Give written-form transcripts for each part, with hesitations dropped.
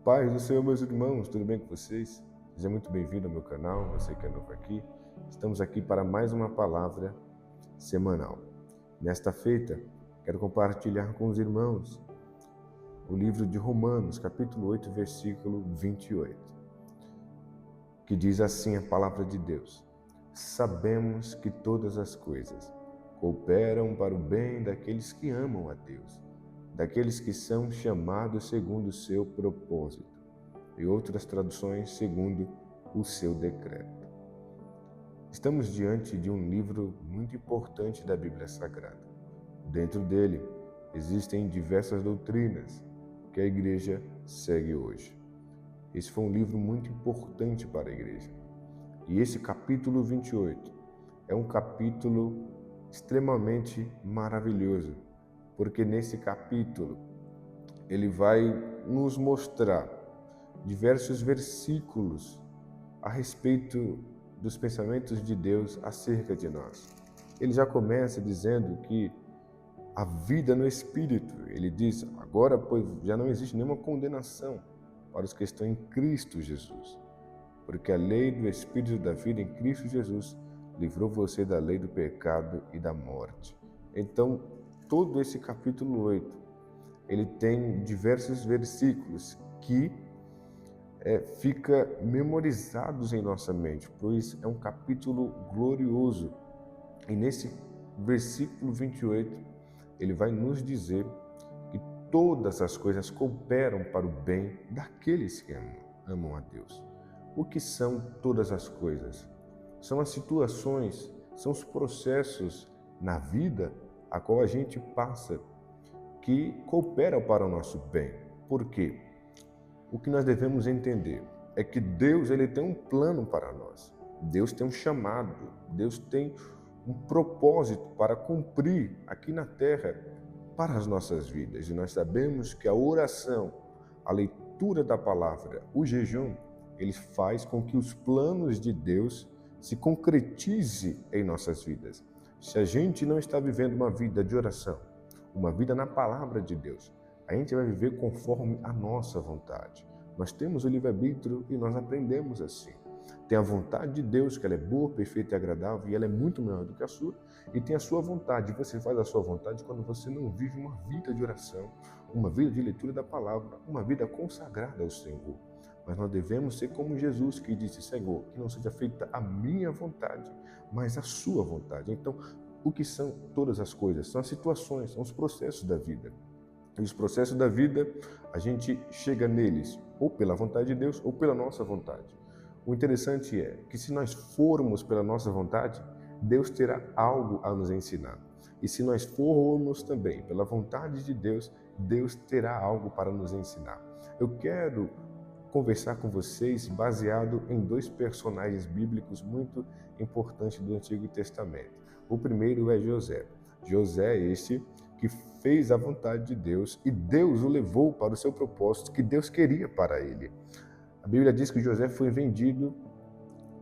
Paz do Senhor, meus irmãos, tudo bem com vocês? Seja muito bem-vindo ao meu canal, você que é novo aqui. Estamos aqui para mais uma palavra semanal. Nesta feita, quero compartilhar com os irmãos o livro de Romanos, capítulo 8, versículo 28, que diz assim a palavra de Deus: Sabemos que todas as coisas cooperam para o bem daqueles que amam a Deus, daqueles que são chamados segundo o seu propósito, e outras traduções segundo o seu decreto. Estamos diante de um livro muito importante da Bíblia Sagrada. Dentro dele existem diversas doutrinas que a igreja segue hoje. Esse foi um livro muito importante para a igreja. E esse capítulo 28 é um capítulo extremamente maravilhoso, porque nesse capítulo ele vai nos mostrar diversos versículos a respeito dos pensamentos de Deus acerca de nós. Ele já começa dizendo que a vida no Espírito, ele diz, agora pois já não existe nenhuma condenação para os que estão em Cristo Jesus, porque a lei do Espírito da vida em Cristo Jesus livrou você da lei do pecado e da morte. Então, todo esse capítulo 8, ele tem diversos versículos que fica memorizados em nossa mente, pois é um capítulo glorioso. E nesse versículo 28, ele vai nos dizer que todas as coisas cooperam para o bem daqueles que amam a Deus. O que são todas as coisas? São as situações, são os processos na vida a qual a gente passa que cooperam para o nosso bem. Por quê? O que nós devemos entender é que Deus ele tem um plano para nós. Deus tem um chamado, Deus tem um propósito para cumprir aqui na terra para as nossas vidas. E nós sabemos que a oração, a leitura da palavra, o jejum, ele faz com que os planos de Deus se concretize em nossas vidas. Se a gente não está vivendo uma vida de oração, uma vida na palavra de Deus, a gente vai viver conforme a nossa vontade. Nós temos o livre-arbítrio e nós aprendemos assim. Tem a vontade de Deus, que ela é boa, perfeita e agradável, e ela é muito melhor do que a sua, e tem a sua vontade. Você faz a sua vontade quando você não vive uma vida de oração, uma vida de leitura da palavra, uma vida consagrada ao Senhor. Mas nós devemos ser como Jesus, que disse, Senhor, que não seja feita a minha vontade, mas a sua vontade. Então, o que são todas as coisas? São as situações, são os processos da vida. E os processos da vida, a gente chega neles ou pela vontade de Deus ou pela nossa vontade. O interessante é que se nós formos pela nossa vontade, Deus terá algo a nos ensinar. E se nós formos também pela vontade de Deus, Deus terá algo para nos ensinar. Eu quero conversar com vocês baseado em dois personagens bíblicos muito importantes do Antigo Testamento. O primeiro é José. José é este que fez a vontade de Deus e Deus o levou para o seu propósito que Deus queria para ele. A Bíblia diz que José foi vendido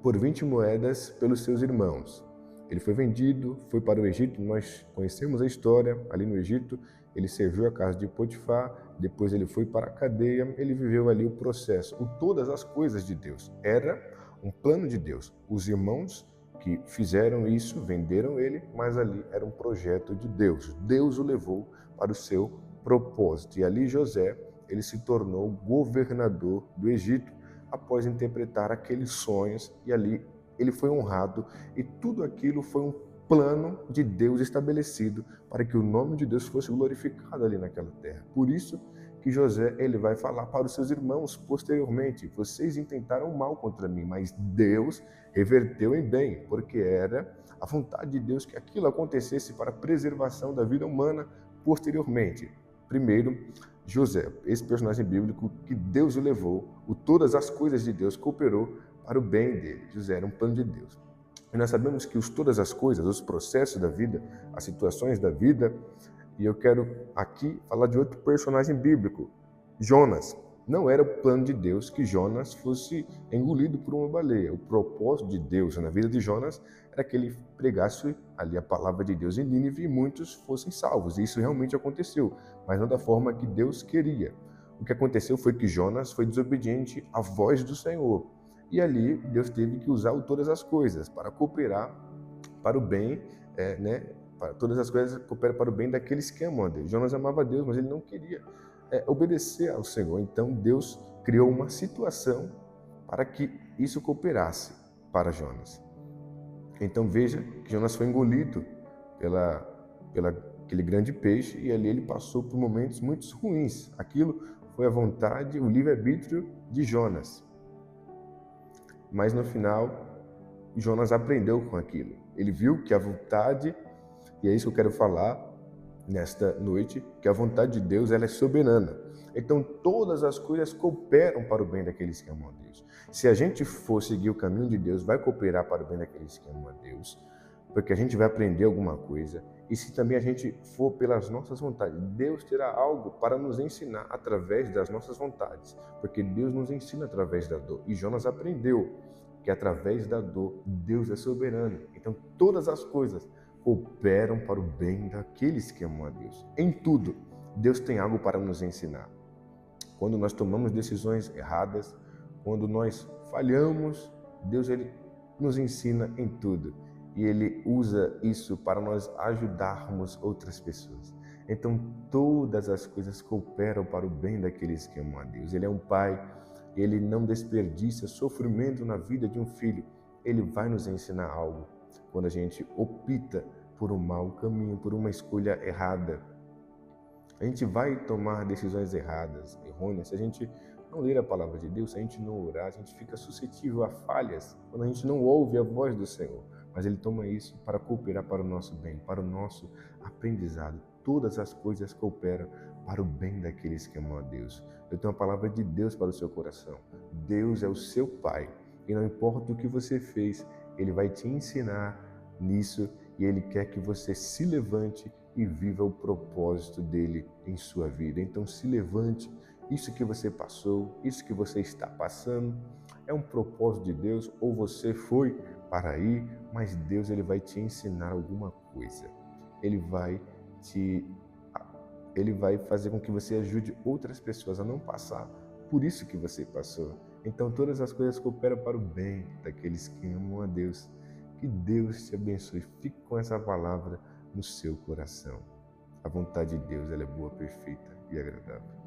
por 20 moedas pelos seus irmãos. Ele foi vendido, foi para o Egito, nós conhecemos a história, ali no Egito, ele serviu a casa de Potifar, depois ele foi para a cadeia, ele viveu ali o processo, todas as coisas de Deus. Era um plano de Deus. Os irmãos que fizeram isso, venderam ele, mas ali era um projeto de Deus. Deus o levou para o seu propósito. E ali José, ele se tornou governador do Egito após interpretar aqueles sonhos e ali ele foi honrado e tudo aquilo foi um plano de Deus estabelecido para que o nome de Deus fosse glorificado ali naquela terra. Por isso que José ele vai falar para os seus irmãos posteriormente, vocês intentaram mal contra mim, mas Deus reverteu em bem, porque era a vontade de Deus que aquilo acontecesse para a preservação da vida humana posteriormente. Primeiro, José, esse personagem bíblico que Deus o levou, todas as coisas de Deus cooperou para o bem dele. José era um plano de Deus. E nós sabemos que todas as coisas, os processos da vida, as situações da vida, e eu quero aqui falar de outro personagem bíblico, Jonas. Não era o plano de Deus que Jonas fosse engolido por uma baleia. O propósito de Deus na vida de Jonas era que ele pregasse ali a palavra de Deus em Nínive e muitos fossem salvos. E isso realmente aconteceu, mas não da forma que Deus queria. o que aconteceu foi que Jonas foi desobediente à voz do Senhor. E ali Deus teve que usar todas as coisas para cooperar para o bem, para todas as coisas cooperam para o bem daqueles que amam a Deus. Jonas amava a Deus, mas ele não queria obedecer ao Senhor. Então Deus criou uma situação para que isso cooperasse para Jonas. Então veja que Jonas foi engolido pela aquele grande peixe e ali ele passou por momentos muito ruins. Aquilo foi a vontade, o livre-arbítrio de Jonas. Mas no final, Jonas aprendeu com aquilo. Ele viu que a vontade, e é isso que eu quero falar nesta noite, que a vontade de Deus ela é soberana. Então todas as coisas cooperam para o bem daqueles que amam a Deus. Se a gente for seguir o caminho de Deus, vai cooperar para o bem daqueles que amam a Deus, porque a gente vai aprender alguma coisa. E se também a gente for pelas nossas vontades, Deus terá algo para nos ensinar através das nossas vontades, porque Deus nos ensina através da dor. E Jonas aprendeu que através da dor, Deus é soberano. Então todas as coisas cooperam para o bem daqueles que amam a Deus. Em tudo, Deus tem algo para nos ensinar. Quando nós tomamos decisões erradas, quando nós falhamos, Deus ele nos ensina em tudo. E Ele usa isso para nós ajudarmos outras pessoas. Então todas as coisas cooperam para o bem daqueles que amam a Deus. Ele é um Pai, Ele não desperdiça sofrimento na vida de um filho. Ele vai nos ensinar algo quando a gente opta por um mau caminho, por uma escolha errada. A gente vai tomar decisões erradas, errôneas, se a gente não ler a palavra de Deus, se a gente não orar, a gente fica suscetível a falhas quando a gente não ouve a voz do Senhor. Mas Ele toma isso para cooperar para o nosso bem, para o nosso aprendizado. Todas as coisas cooperam para o bem daqueles que amam a Deus. Eu tenho a palavra de Deus para o seu coração. Deus é o seu Pai e não importa o que você fez, Ele vai te ensinar nisso e Ele quer que você se levante e viva o propósito dele em sua vida. Então se levante, isso que você passou, isso que você está passando, é um propósito de Deus, ou você foi para aí, mas Deus ele vai te ensinar alguma coisa. Ele vai fazer com que você ajude outras pessoas a não passar por isso que você passou. Então todas as coisas cooperam para o bem daqueles que amam a Deus. Que Deus te abençoe. Fique com essa palavra no seu coração. A vontade de Deus ela é boa, perfeita e agradável.